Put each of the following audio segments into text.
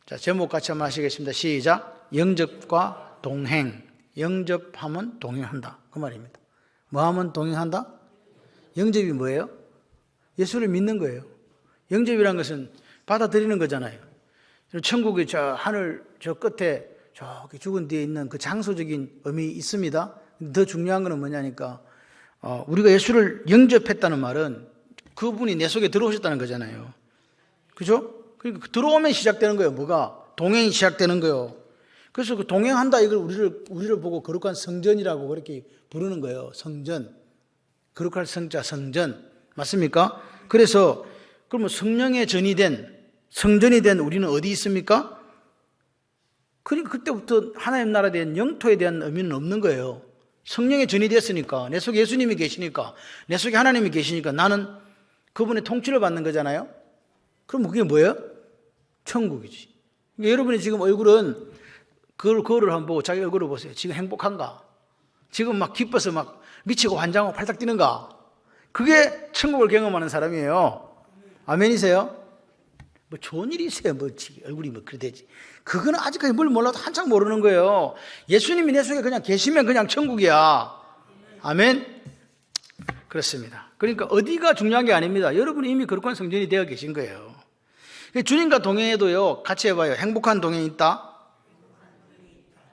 자, 제목 같이 한번 하시겠습니다. 시작. 영접과 동행. 영접하면 동행한다. 그 말입니다. 뭐 하면 동행한다? 영접이 뭐예요? 예수를 믿는 거예요. 영접이란 것은 받아들이는 거잖아요. 천국의 저 하늘 저 끝에 저기 죽은 뒤에 있는 그 장소적인 의미 있습니다. 더 중요한 거는 뭐냐니까 우리가 예수를 영접했다는 말은 그분이 내 속에 들어오셨다는 거잖아요. 그죠? 그러니까 들어오면 시작되는 거예요. 뭐가? 동행이 시작되는 거예요. 그래서 그 동행한다 이걸 우리를 보고 거룩한 성전이라고 그렇게 부르는 거예요. 성전. 거룩할 성자 성전. 맞습니까? 그래서 그러면 성령의 성전이 된 우리는 어디 있습니까? 그러니까 그때부터 하나님 나라에 대한 영토에 대한 의미는 없는 거예요. 성령의 전이 됐으니까, 내 속에 예수님이 계시니까, 내 속에 하나님이 계시니까 나는 그분의 통치를 받는 거잖아요. 그럼 그게 뭐예요? 천국이지. 그러니까 여러분이 지금 얼굴은 거울을 한번 보고 자기 얼굴을 보세요. 지금 행복한가? 지금 막 기뻐서 막 미치고 환장하고 팔딱 뛰는가? 그게 천국을 경험하는 사람이에요. 아멘이세요? 뭐 좋은 일이 있어요. 뭐 얼굴이 뭐 그래 되지. 그거는 아직까지 뭘 몰라도 한참 모르는 거예요. 예수님이 내 속에 그냥 계시면 그냥 천국이야. 아멘. 그렇습니다. 그러니까 어디가 중요한 게 아닙니다. 여러분이 이미 거룩한 성전이 되어 계신 거예요. 주님과 동행해도요, 같이 해봐요. 행복한 동행이 있다.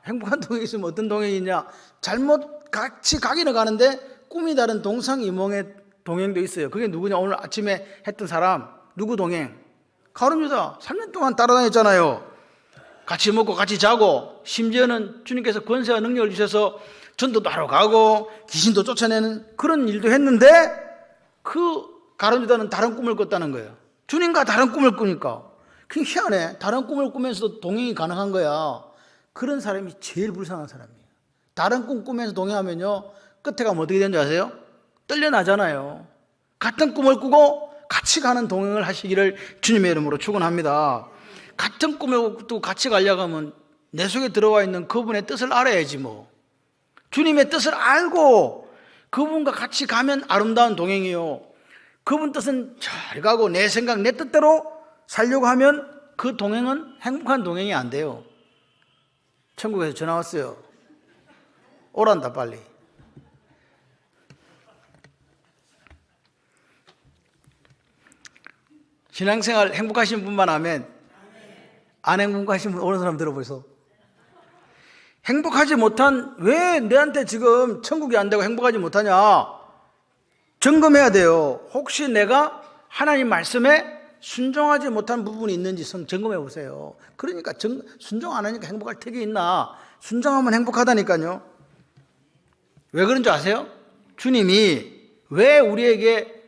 행복한 동행이 있으면 어떤 동행이 있냐? 잘못 같이 가기는 가는데 꿈이 다른 동상이몽의 동행도 있어요. 그게 누구냐? 오늘 아침에 했던 사람. 누구 동행? 가룟 유다 3년 동안 따라다녔잖아요. 같이 먹고 같이 자고, 심지어는 주님께서 권세와 능력을 주셔서 전도도 하러 가고 귀신도 쫓아내는 그런 일도 했는데 그 가룟 유다는 다른 꿈을 꿨다는 거예요. 주님과 다른 꿈을 꾸니까. 그게 희한해. 다른 꿈을 꾸면서도 동행이 가능한 거야. 그런 사람이 제일 불쌍한 사람이에요. 다른 꿈 꾸면서 동행하면요, 끝에 가면 어떻게 되는지 아세요? 떨려나잖아요. 같은 꿈을 꾸고 같이 가는 동행을 하시기를 주님의 이름으로 축원합니다. 같은 꿈을 또 같이 가려고 하면 내 속에 들어와 있는 그분의 뜻을 알아야지 뭐. 주님의 뜻을 알고 그분과 같이 가면 아름다운 동행이요. 그분 뜻은 잘 가고 내 생각 내 뜻대로 살려고 하면 그 동행은 행복한 동행이 안 돼요. 천국에서 전화 왔어요. 오란다 빨리. 신앙생활 행복하신 분만 하면, 안 행복하신 분 오는 사람 들어보세요. 행복하지 못한, 왜 내한테 지금 천국이 안 되고 행복하지 못하냐? 점검해야 돼요. 혹시 내가 하나님 말씀에 순종하지 못한 부분이 있는지 점검해 보세요. 그러니까 순종 안 하니까 행복할 턱이 있나? 순종하면 행복하다니까요. 왜 그런 줄 아세요? 주님이 왜 우리에게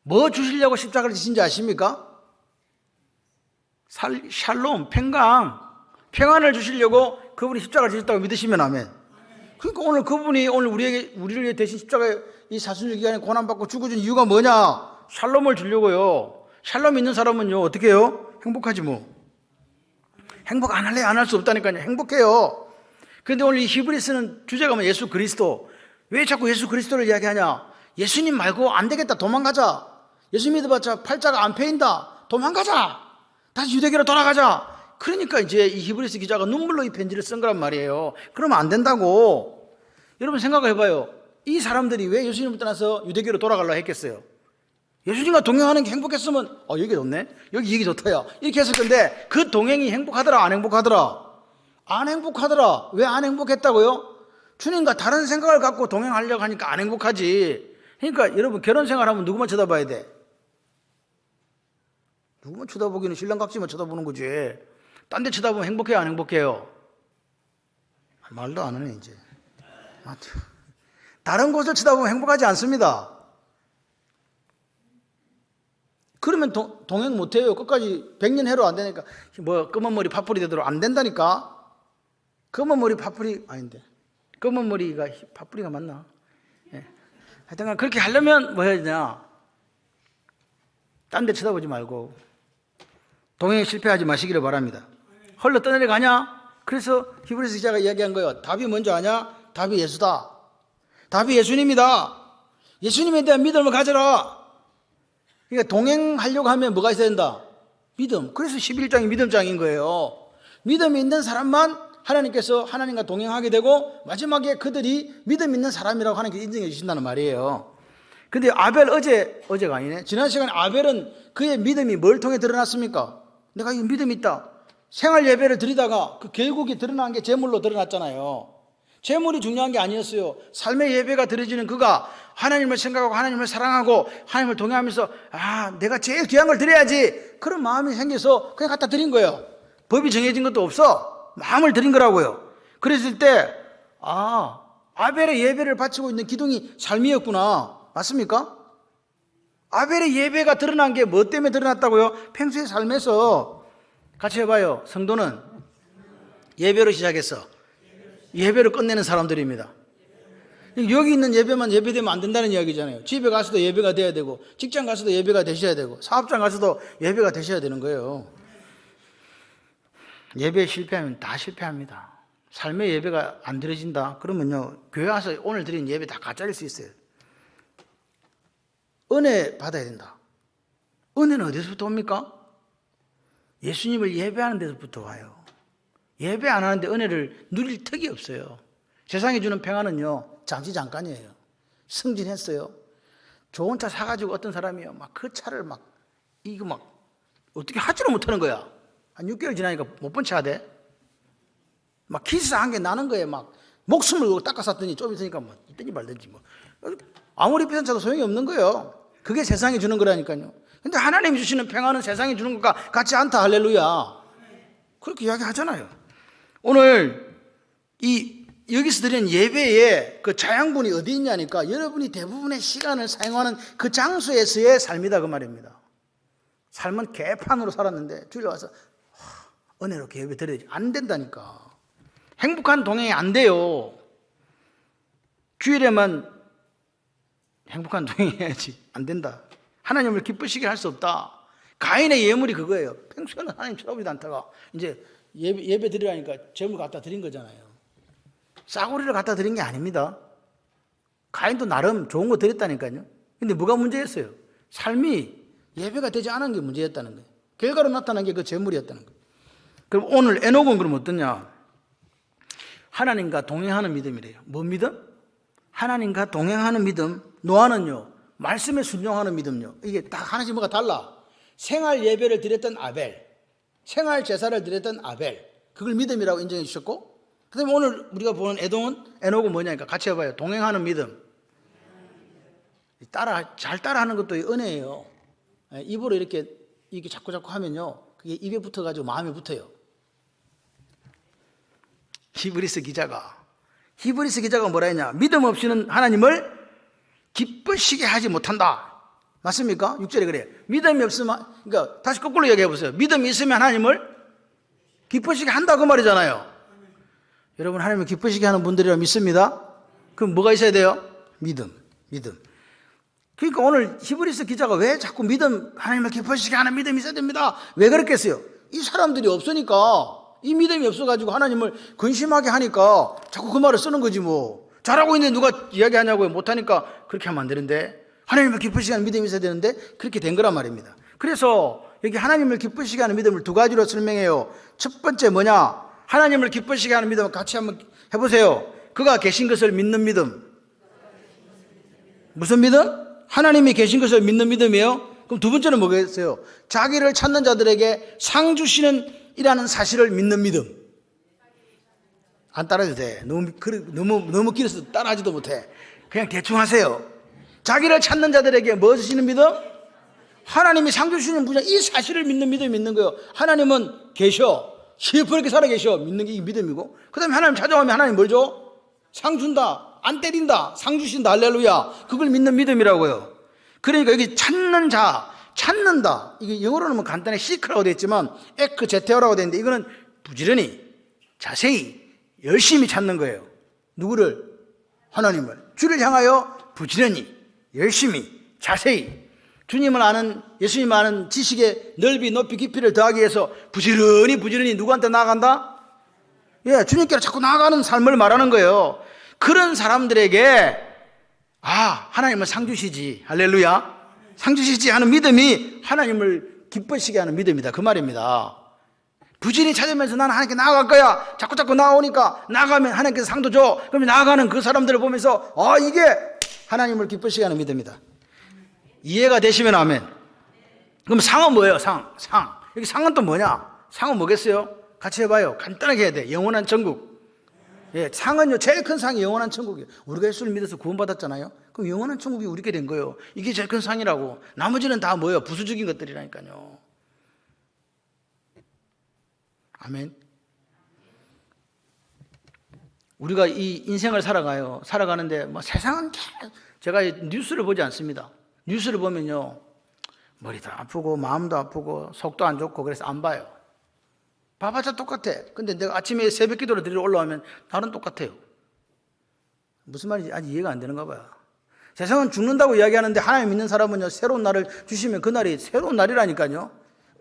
뭐 주시려고 십자가를 지신지 아십니까? 샬롬, 평안을 주시려고 그분이 십자가를 지셨다고 믿으시면 아멘. 그러니까 오늘 그분이 오늘 우리를 위해 대신 십자가에 이 사순절 기간에 고난받고 죽어준 이유가 뭐냐? 샬롬을 주려고요. 샬롬 있는 사람은요, 어떻게 해요? 행복하지 뭐. 행복 안 할래? 안 할 수 없다니까요. 행복해요. 그런데 오늘 이 히브리서는 주제가 뭐 예수 그리스도. 왜 자꾸 예수 그리스도를 이야기하냐? 예수님 말고 안 되겠다. 도망가자. 예수 믿어봤자 팔자가 안 패인다. 도망가자. 다시 유대교로 돌아가자. 그러니까 이제 이 히브리서 기자가 눈물로 이 편지를 쓴 거란 말이에요. 그러면 안 된다고. 여러분 생각해봐요. 이 사람들이 왜 예수님을 떠나서 유대교로 돌아가려고 했겠어요? 예수님과 동행하는 게 행복했으면 여기 좋네? 여기 좋다야. 이렇게 했을 건데 그 동행이 행복하더라 안 행복하더라? 안 행복하더라. 왜 안 행복했다고요? 주님과 다른 생각을 갖고 동행하려고 하니까 안 행복하지. 그러니까 여러분 결혼 생활하면 누구만 쳐다봐야 돼? 누구만 쳐다보기는 신랑 각지만 쳐다보는 거지. 딴 데 쳐다보면 행복해요 안 행복해요? 말도 안 하네 이제. 다른 곳을 쳐다보면 행복하지 않습니다. 그러면 동행 못해요. 끝까지 100년 해로 안 되니까 뭐 검은 머리 파뿌리 되도록 안 된다니까. 검은 머리 파뿌리 아닌데 검은 머리가 파뿌리가 맞나? 예. 하여튼 그렇게 하려면 뭐 해야 되냐? 딴 데 쳐다보지 말고 동행에 실패하지 마시기를 바랍니다. 헐러 떠내려가냐? 그래서 히브리서 기자가 이야기한 거예요. 답이 뭔지 아냐? 답이 예수다. 답이 예수님이다. 예수님에 대한 믿음을 가져라. 그러니까 동행하려고 하면 뭐가 있어야 된다? 믿음. 그래서 11장이 믿음장인 거예요. 믿음이 있는 사람만 하나님께서 하나님과 동행하게 되고 마지막에 그들이 믿음 있는 사람이라고 하나님께서 인정해 주신다는 말이에요. 근데 아벨 어제가 아니네. 지난 시간에 아벨은 그의 믿음이 뭘 통해 드러났습니까? 내가 이 믿음이 있다. 생활 예배를 드리다가 그 결국이 드러난 게 제물로 드러났잖아요. 제물이 중요한 게 아니었어요. 삶의 예배가 드려지는 그가 하나님을 생각하고 하나님을 사랑하고 하나님을 동행하면서 내가 제일 귀한 걸 드려야지 그런 마음이 생겨서 그냥 갖다 드린 거예요. 법이 정해진 것도 없어. 마음을 드린 거라고요. 그랬을 때 아벨의 예배를 바치고 있는 기둥이 삶이었구나. 맞습니까? 아벨의 예배가 드러난 게 뭐 때문에 드러났다고요? 평소의 삶에서 같이 해봐요. 성도는 예배로 시작했어. 예배로 끝내는 사람들입니다. 여기 있는 예배만 예배되면 안 된다는 이야기잖아요. 집에 가서도 예배가 돼야 되고 직장 가서도 예배가 되셔야 되고 사업장 가서도 예배가 되셔야 되는 거예요. 예배에 실패하면 다 실패합니다. 삶의 예배가 안 드려진다 그러면요, 교회 와서 오늘 드린 예배 다 가짜일 수 있어요. 은혜 받아야 된다. 은혜는 어디서부터 옵니까? 예수님을 예배하는 데서부터 와요. 예배 안 하는데 은혜를 누릴 턱이 없어요. 세상이 주는 평안은요, 잠시 잠깐이에요. 승진했어요. 좋은 차 사가지고 어떤 사람이요, 막 그 차를 어떻게 하지를 못하는 거야. 한 6개월 지나니까 못 본 차 돼. 막 키스 한 개 나는 거에 막 목숨을 닦아 샀더니 좀 있으니까 있든지 말든지 아무리 비싼 차도 소용이 없는 거예요. 그게 세상이 주는 거라니까요. 근데 하나님이 주시는 평안은 세상이 주는 것과 같지 않다. 할렐루야. 그렇게 이야기 하잖아요. 오늘 여기서 드리는 예배에 그 자양분이 어디 있냐니까 여러분이 대부분의 시간을 사용하는 그 장소에서의 삶이다 그 말입니다. 삶은 개판으로 살았는데 주일 와서 은혜롭게 예배 드려야지. 안 된다니까. 행복한 동행이 안 돼요. 주일에만 행복한 동행해야지. 안 된다. 하나님을 기쁘시게 할 수 없다. 가인의 예물이 그거예요. 평소에는 하나님 쳐다보지도 않다가 이제 예배 드리라니까 제물 갖다 드린 거잖아요. 싸구리를 갖다 드린 게 아닙니다. 가인도 나름 좋은 거 드렸다니까요. 근데 뭐가 문제였어요? 삶이 예배가 되지 않은 게 문제였다는 거예요. 결과로 나타난 게 그 제물이었다는 거예요. 그럼 오늘 에녹은 그럼 어떠냐? 하나님과 동행하는 믿음이래요. 뭔 믿음? 하나님과 동행하는 믿음. 노아는요, 말씀에 순종하는 믿음요. 이게 딱 하나씩 뭐가 달라. 생활 예배를 드렸던 아벨, 생활 제사를 드렸던 아벨, 그걸 믿음이라고 인정해 주셨고, 그 다음에 오늘 우리가 보는 에녹은 뭐냐니까 같이 해봐요. 동행하는 믿음. 잘 따라하는 것도 은혜예요. 입으로 이렇게 자꾸 하면요, 그게 입에 붙어가지고 마음에 붙어요. 히브리서 기자가 뭐라 했냐? 믿음 없이는 하나님을 기쁘시게 하지 못한다. 맞습니까? 6절에 그래요. 믿음이 없으면, 그러니까 다시 거꾸로 얘기해 보세요. 믿음이 있으면 하나님을 기쁘시게 한다 그 말이잖아요. 여러분, 하나님을 기쁘시게 하는 분들이라 믿습니다. 그럼 뭐가 있어야 돼요? 믿음. 그러니까 오늘 히브리서 기자가 왜 자꾸 하나님을 기쁘시게 하는 믿음이 있어야 됩니다. 왜 그랬겠어요? 이 사람들이 없으니까, 이 믿음이 없어가지고 하나님을 근심하게 하니까 자꾸 그 말을 쓰는 거지 뭐. 잘하고 있는데 누가 이야기하냐고요. 못하니까 그렇게 하면 안 되는데, 하나님을 기쁘시게 하는 믿음이 있어야 되는데 그렇게 된 거란 말입니다. 그래서 여기 하나님을 기쁘시게 하는 믿음을 두 가지로 설명해요. 첫 번째 뭐냐? 하나님을 기쁘시게 하는 믿음을 같이 한번 해보세요. 그가 계신 것을 믿는 믿음. 무슨 믿음? 하나님이 계신 것을 믿는 믿음이에요. 그럼 두 번째는 뭐겠어요? 자기를 찾는 자들에게 상 주시는 이라는 사실을 믿는 믿음. 안 따라해도 돼. 너무 길어서 따라하지도 못해. 그냥 대충 하세요. 자기를 찾는 자들에게 뭐 주시는 믿음? 하나님이 상 주시는 분야, 이 사실을 믿는 믿음이 믿는 거예요. 하나님은 계셔. 시퍼렇게 살아 계셔. 믿는 게 이 믿음이고, 그 다음에 하나님 찾아오면 하나님 뭘 줘? 상 준다. 안 때린다. 상 주신다. 할렐루야. 그걸 믿는 믿음이라고요. 그러니까 여기 찾는다. 이게 영어로는 뭐 간단히 시크라고 되어 있지만 에크제테오라고 되어 있는데, 이거는 부지런히, 자세히, 열심히 찾는 거예요. 누구를? 하나님을. 주를 향하여 부지런히, 열심히, 자세히, 주님을 아는, 예수님을 아는 지식의 넓이, 높이, 깊이를 더하기 위해서 부지런히 누구한테 나아간다? 주님께로 자꾸 나아가는 삶을 말하는 거예요. 그런 사람들에게 하나님은 상 주시지, 할렐루야, 상 주시지 하는 믿음이 하나님을 기쁘시게 하는 믿음이다 그 말입니다. 부진히 찾으면서 나는 하나님께 나아갈 거야. 자꾸 나아오니까 나가면 하나님께서 상도 줘. 그러면 나아가는 그 사람들을 보면서 이게 하나님을 기쁘시게 하는 믿음이다. 이해가 되시면 아멘. 그럼 상은 뭐예요? 상. 여기 상은 또 뭐냐? 상은 뭐겠어요? 같이 해봐요. 간단하게 해야 돼. 영원한 천국. 예, 상은요, 제일 큰 상이 영원한 천국이에요. 우리가 예수를 믿어서 구원받았잖아요. 그럼 영원한 천국이 우리게 된 거예요. 이게 제일 큰 상이라고. 나머지는 다 뭐예요? 부수적인 것들이라니까요. 아멘. 우리가 이 인생을 살아가는데 세상은 제가 뉴스를 보지 않습니다. 뉴스를 보면요, 머리도 아프고 마음도 아프고 속도 안 좋고 그래서 안 봐요. 봐봤자 똑같아. 근데 내가 아침에 새벽 기도를 드리러 올라오면 다른 똑같아요. 무슨 말인지 아직 이해가 안 되는가 봐요. 세상은 죽는다고 이야기하는데 하나님 믿는 사람은요, 새로운 날을 주시면 그날이 새로운 날이라니까요.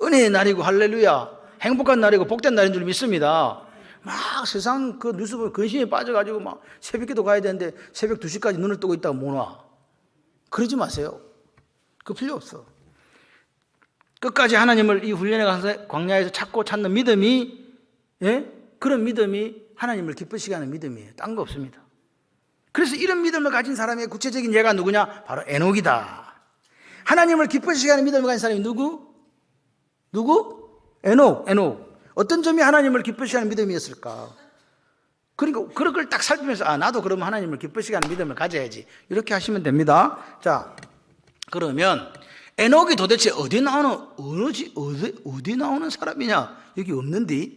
은혜의 날이고 할렐루야, 행복한 날이고 복된 날인 줄 믿습니다. 막 세상 그 뉴스 보면 근심에 빠져가지고 막 새벽 기도 가야 되는데 새벽 2시까지 눈을 뜨고 있다가 못 와. 그러지 마세요. 그 필요 없어. 끝까지 하나님을 이 훈련에 가서 광야에서 찾는 믿음이, 그런 믿음이 하나님을 기쁘시게 하는 믿음이에요. 딴 거 없습니다. 그래서 이런 믿음을 가진 사람의 구체적인 예가 누구냐? 바로 에녹이다. 하나님을 기쁘시게 하는 믿음을 가진 사람이 누구? 에녹. 어떤 점이 하나님을 기쁘시게 하는 믿음이었을까? 그러니까 그런 걸 딱 살피면서 나도 그러면 하나님을 기쁘시게 하는 믿음을 가져야지. 이렇게 하시면 됩니다. 자, 그러면 에녹이 도대체 어디 나오는 사람이냐? 여기 없는데.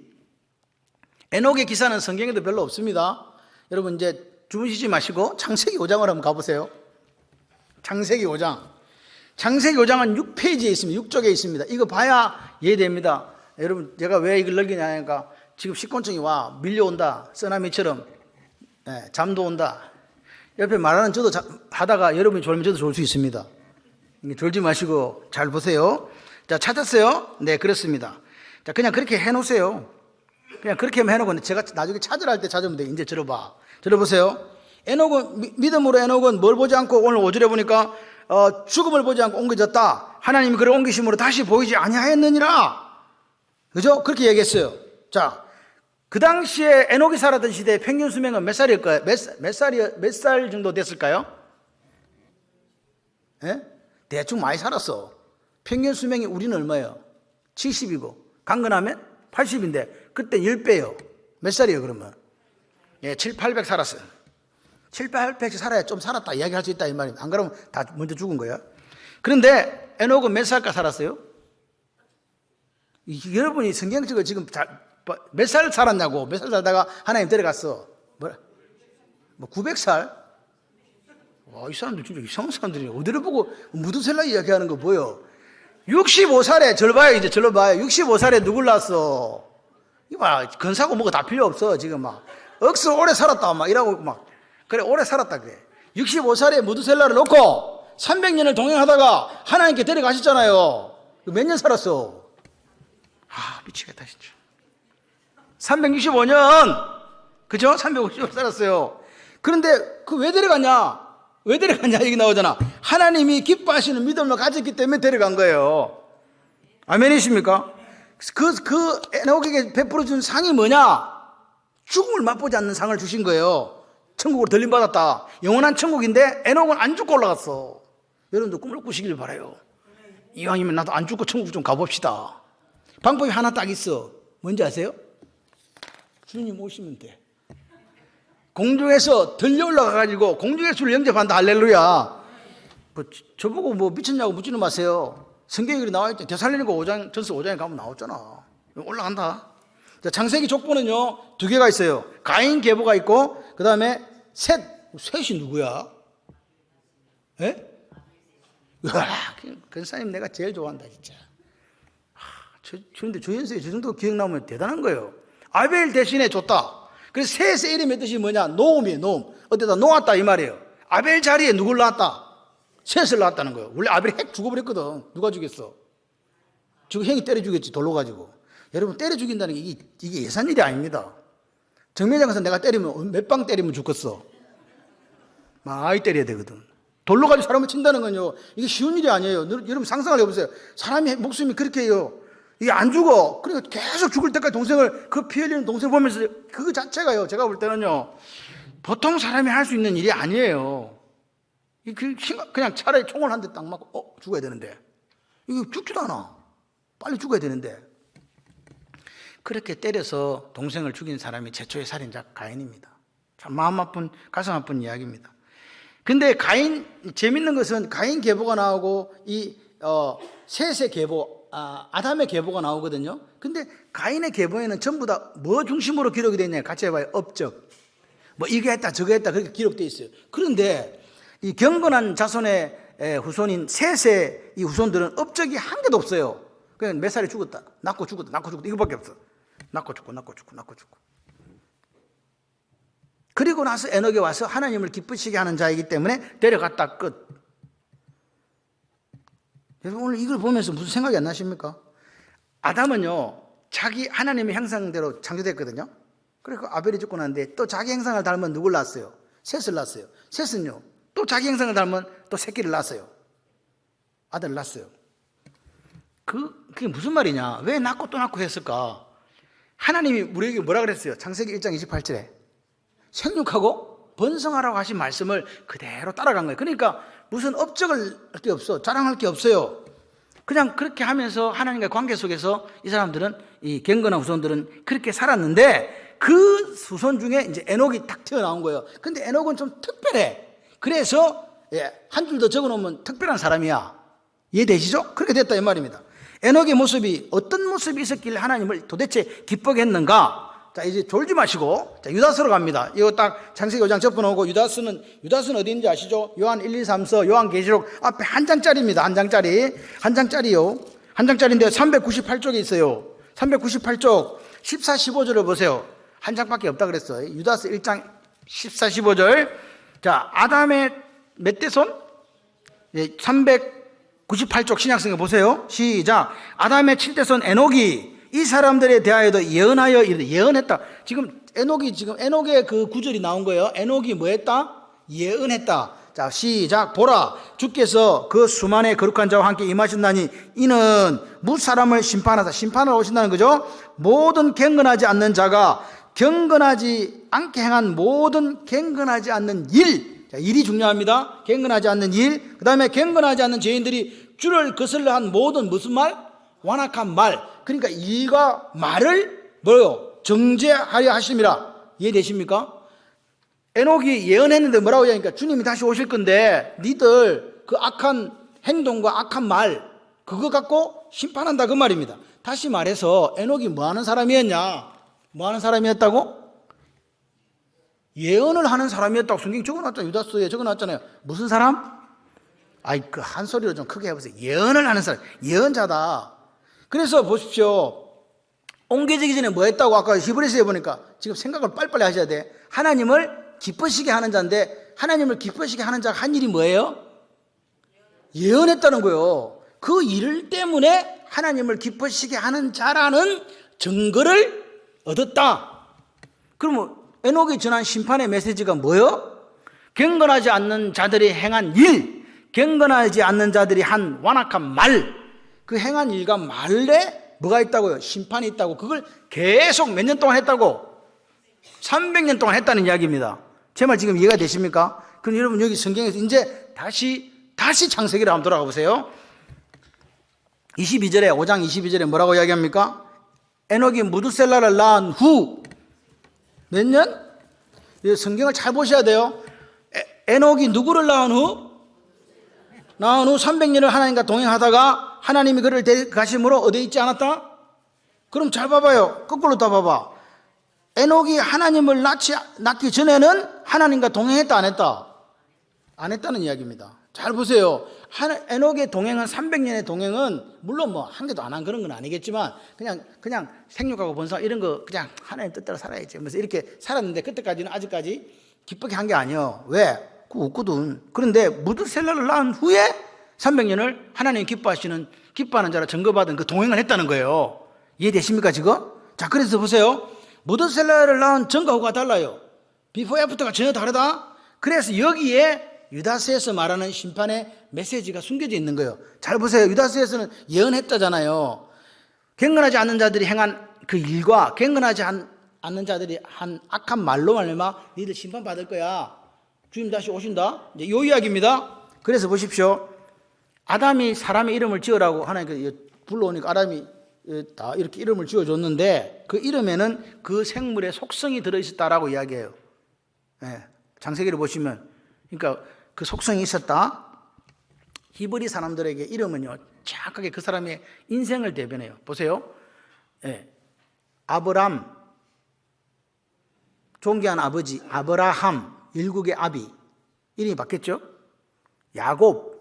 에녹의 기사는 성경에도 별로 없습니다. 여러분 이제 주무시지 마시고 창세기 5장을 한번 가보세요. 창세기 5장. 창세기 5장은 6페이지에 있습니다. 6쪽에 있습니다. 이거 봐야 이해됩니다. 여러분 제가 왜 이걸 넘기냐 하니까 지금 식곤증이 와 밀려온다. 쓰나미처럼 잠도 온다. 옆에 말하는 저도 하다가 여러분이 졸면 저도 졸 수 있습니다. 졸지 마시고 잘 보세요. 자, 찾았어요? 네, 그렇습니다. 자, 그냥 그렇게 해놓으세요. 그냥 그렇게만 해놓고 제가 나중에 찾으라 할 때 찾으면 돼. 이제 들어보세요. 믿음으로 에녹은 뭘 보지 않고 오늘 5절에 보니까 죽음을 보지 않고 옮겨졌다. 하나님이 그를 옮기심으로 다시 보이지 아니하였느니라. 그죠? 그렇게 얘기했어요. 자, 그 당시에 에녹이 살았던 시대의 평균 수명은 몇 살일까요? 몇 살 정도 됐을까요? 대충 많이 살았어. 평균 수명이 우리는 얼마예요? 70이고 강건하면 80인데 그때 10배예요. 몇 살이에요 그러면? 7, 800 살았어요. 7, 800 살아야 좀 살았다 이야기할 수 있다 이 말입니다. 안 그러면 다 먼저 죽은 거예요. 그런데 에녹은 몇 살까 살았어요? 여러분이 성경적으로 지금 몇 살 살았냐고. 몇 살 살다가 하나님 데려갔어. 900살? 와, 이 사람들 진짜 이상한 사람들이에요. 어디를 보고 무드셀라 이야기하는 거 보여. 65살에 절 봐요. 65살에 누굴 낳았어? 이거 봐, 건사고 뭐가 다 필요 없어. 지금 막 억수 오래 살았다 막 이러고 막 그래 오래 살았다 그래. 65살에 무드셀라를 놓고 300년을 동행하다가 하나님께 데려가셨잖아요. 몇 년 살았어? 미치겠다 진짜. 365년, 그죠? 365년 살았어요. 그런데 그 왜 데려갔냐? 여기 나오잖아. 하나님이 기뻐하시는 믿음을 가졌기 때문에 데려간 거예요. 아멘이십니까? 그 에녹에게 베풀어준 상이 뭐냐? 죽음을 맛보지 않는 상을 주신 거예요. 천국으로 들림받았다. 영원한 천국인데 에녹은 안 죽고 올라갔어. 여러분도 꿈을 꾸시길 바라요. 이왕이면 나도 안 죽고 천국 좀 가봅시다. 방법이 하나 딱 있어. 뭔지 아세요? 주님 오시면 돼. 공중에서 들려 올라가가지고 공중의 주를 영접한다. 할렐루야. 저보고 미쳤냐고 묻지는 마세요. 성경에 그렇게 나와있죠. 데살로니가 5장, 전서 5장에 가면 나왔잖아. 올라간다. 자, 창세기 족보는요 2개가 있어요. 가인 계보가 있고 그 다음에 셋이 누구야? 근사님 내가 제일 좋아한다 진짜. 그런데 조연수에 저 정도 기억나면 대단한 거예요. 아벨 대신에 줬다. 그래서 셋의 이름의 뜻이 뭐냐? 노음이에요. 노음. 어디다 놓았다 이 말이에요. 아벨 자리에 누굴 낳았다? 셋을 낳았다는 거예요. 원래 아벨이 핵 죽어버렸거든. 누가 죽였어? 지금 형이 때려 죽였지 돌로 가지고. 여러분 때려 죽인다는 게 이게 예산 일이 아닙니다. 정면장 가서 내가 때리면 몇 방 때리면 죽겠어. 많이 때려야 되거든. 돌로 가지고 사람을 친다는 건요 이게 쉬운 일이 아니에요. 여러분 상상을 해보세요. 사람의 목숨이 그렇게 해요. 이게 안 죽어. 그러니까 계속 죽을 때까지 동생을, 그 피 흘리는 동생 보면서 그 자체가요, 제가 볼 때는요, 보통 사람이 할 수 있는 일이 아니에요. 그냥 차라리 총을 한 대 딱 맞고, 죽어야 되는데. 이거 죽지도 않아. 빨리 죽어야 되는데. 그렇게 때려서 동생을 죽인 사람이 최초의 살인자 가인입니다. 참 마음 아픈, 가슴 아픈 이야기입니다. 근데 재밌는 것은 가인 계보가 나오고 셋의 계보, 아담의 계보가 나오거든요. 근데 가인의 계보에는 전부 다 뭐 중심으로 기록이 되어 있냐, 같이 해봐요. 업적. 뭐 이거 했다 저거 했다 그렇게 기록되어 있어요. 그런데 이 경건한 자손의 후손인 셋의 이 후손들은 업적이 한 개도 없어요. 그냥 몇 살에 죽었다, 낳고 죽었다, 낳고 죽었다, 이거밖에 없어. 낳고 죽고 낳고 죽고 낳고 죽고. 그리고 나서 에녹에 와서 하나님을 기쁘시게 하는 자이기 때문에 데려갔다, 끝. 여러분, 오늘 이걸 보면서 무슨 생각이 안 나십니까? 아담은요, 자기 하나님의 형상대로 창조됐거든요. 그리고 아벨이 죽고 났는데 또 자기 형상을 닮은 누굴 낳았어요? 셋을 낳았어요. 셋은요, 또 자기 형상을 닮은 또 새끼를 낳았어요. 아들을 낳았어요. 그게 무슨 말이냐? 왜 낳고 또 낳고 했을까? 하나님이 우리에게 뭐라 그랬어요? 창세기 1장 28절에 생육하고 번성하라고 하신 말씀을 그대로 따라간 거예요. 그러니까 무슨 업적을 할 게 없어, 자랑할 게 없어요. 그냥 그렇게 하면서 하나님과의 관계 속에서 이 사람들은, 이 경건한 후손들은 그렇게 살았는데, 그 후손 중에 이제 에녹이 딱 튀어나온 거예요. 근데 에녹은 좀 특별해. 그래서 한 줄 더 적어놓으면 특별한 사람이야. 이해되시죠? 그렇게 됐다 이 말입니다. 에녹의 모습이 어떤 모습이 있었길래 하나님을 도대체 기쁘게 했는가? 자, 이제 졸지 마시고, 자, 유다서로 갑니다. 이거 딱 창세기 5장 접어놓고, 유다서는 어디 있는지 아시죠? 요한 1, 2, 3서, 요한계시록 앞에 한 장짜리입니다. 한 장짜리요. 한 장짜리인데 398쪽에 있어요. 398쪽 14, 15절을 보세요. 한 장밖에 없다 그랬어요. 유다서 1장 14, 15절. 자, 아담의 몇 대 손? 398쪽 신약성에 보세요. 시작. 아담의 7대 손 에녹이 이 사람들에 대하여도 예언했다. 지금 에녹의 그 구절이 나온 거예요. 에녹이 뭐 했다? 예언했다. 자, 시작. 보라, 주께서 그 수만의 거룩한 자와 함께 임하신다니 이는 무사람을 심판하러 오신다는 거죠. 모든 경건하지 않는 자가 경건하지 않게 행한 모든 경건하지 않는 일. 자, 일이 중요합니다. 경건하지 않는 일. 그 다음에 경건하지 않는 죄인들이 주를 거슬러 한 모든 무슨 말? 완악한 말. 그러니까 이가 말을 뭐요? 정죄하려 하심이라. 이해되십니까? 에녹이 예언했는데 뭐라고 하니까 주님이 다시 오실 건데 니들 그 악한 행동과 악한 말 그거 갖고 심판한다 그 말입니다. 다시 말해서 에녹이 뭐 하는 사람이었냐? 뭐 하는 사람이었다고? 예언을 하는 사람이었다고 성경 적어놨잖아요. 유다서에 적어놨잖아요. 무슨 사람? 그 한 소리로 좀 크게 해보세요. 예언을 하는 사람, 예언자다. 그래서 보십시오. 옮겨지기 전에 뭐 했다고 아까 히브리서에 보니까 지금 생각을 빨리빨리 하셔야 돼. 하나님을 기쁘시게 하는 자인데, 하나님을 기쁘시게 하는 자가 한 일이 뭐예요? 예언했다는 거예요. 그 일 때문에 하나님을 기쁘시게 하는 자라는 증거를 얻었다. 그러면 에녹이 전한 심판의 메시지가 뭐예요? 경건하지 않는 자들이 행한 일, 경건하지 않는 자들이 한 완악한 말, 그 행한 일과 말에 뭐가 있다고요? 심판이 있다고. 그걸 계속 몇 년 동안 했다고? 300년 동안 했다는 이야기입니다. 제 말 지금 이해가 되십니까? 그럼 여러분 여기 성경에서 이제 다시 창세기로 한번 돌아가 보세요. 22절에 5장 22절에 뭐라고 이야기합니까? 에녹이 무두셀라를 낳은 후 몇 년? 성경을 잘 보셔야 돼요. 에녹이 누구를 낳은 후 300년을 하나님과 동행하다가 하나님이 그를 데려가심으로 어디에 있지 않았다? 그럼 잘 봐봐요. 거꾸로 다 봐봐. 에녹이 하나님을 낳기 전에는 하나님과 동행했다 안 했다? 안 했다는 이야기입니다. 잘 보세요. 에녹의 동행은 300년의 동행은 물론 뭐 한 개도 안 한 그런 건 아니겠지만 그냥 생육하고 번성 이런 거 그냥 하나님 뜻대로 살아야지. 그래서 이렇게 살았는데 그때까지는 아직까지 기쁘게 한 게 아니에요. 왜? 그거 없거든. 그런데 무두셀라를 낳은 후에 300년을 하나님 기뻐하는 자라 증거받은 그 동행을 했다는 거예요. 이해되십니까 지금? 자, 그래서 보세요. 무두셀라를 낳은 전과 후가 달라요. 비포 애프터가 전혀 다르다. 그래서 여기에 유다서에서 말하는 심판의 메시지가 숨겨져 있는 거예요. 잘 보세요. 유다서에서는 예언했다잖아요. 경건하지 않는 자들이 행한 그 일과 경건하지 않는 자들이 한 악한 말로 말미암아 너희들 심판받을 거야. 주님 다시 오신다. 이제 이 이야기입니다. 그래서 보십시오. 아담이 사람의 이름을 지으라고 하나님께서 불러오니까 아담이 다 이렇게 이름을 지어줬는데 그 이름에는 그 생물의 속성이 들어있었다라고 이야기해요. 창세기를 보시면 그러니까 그 속성이 있었다. 히브리 사람들에게 이름은요 정확하게 그 사람의 인생을 대변해요. 보세요. 아브람, 존귀한 아버지 아브라함, 일국의 아비 이름이 바뀌었죠. 야곱,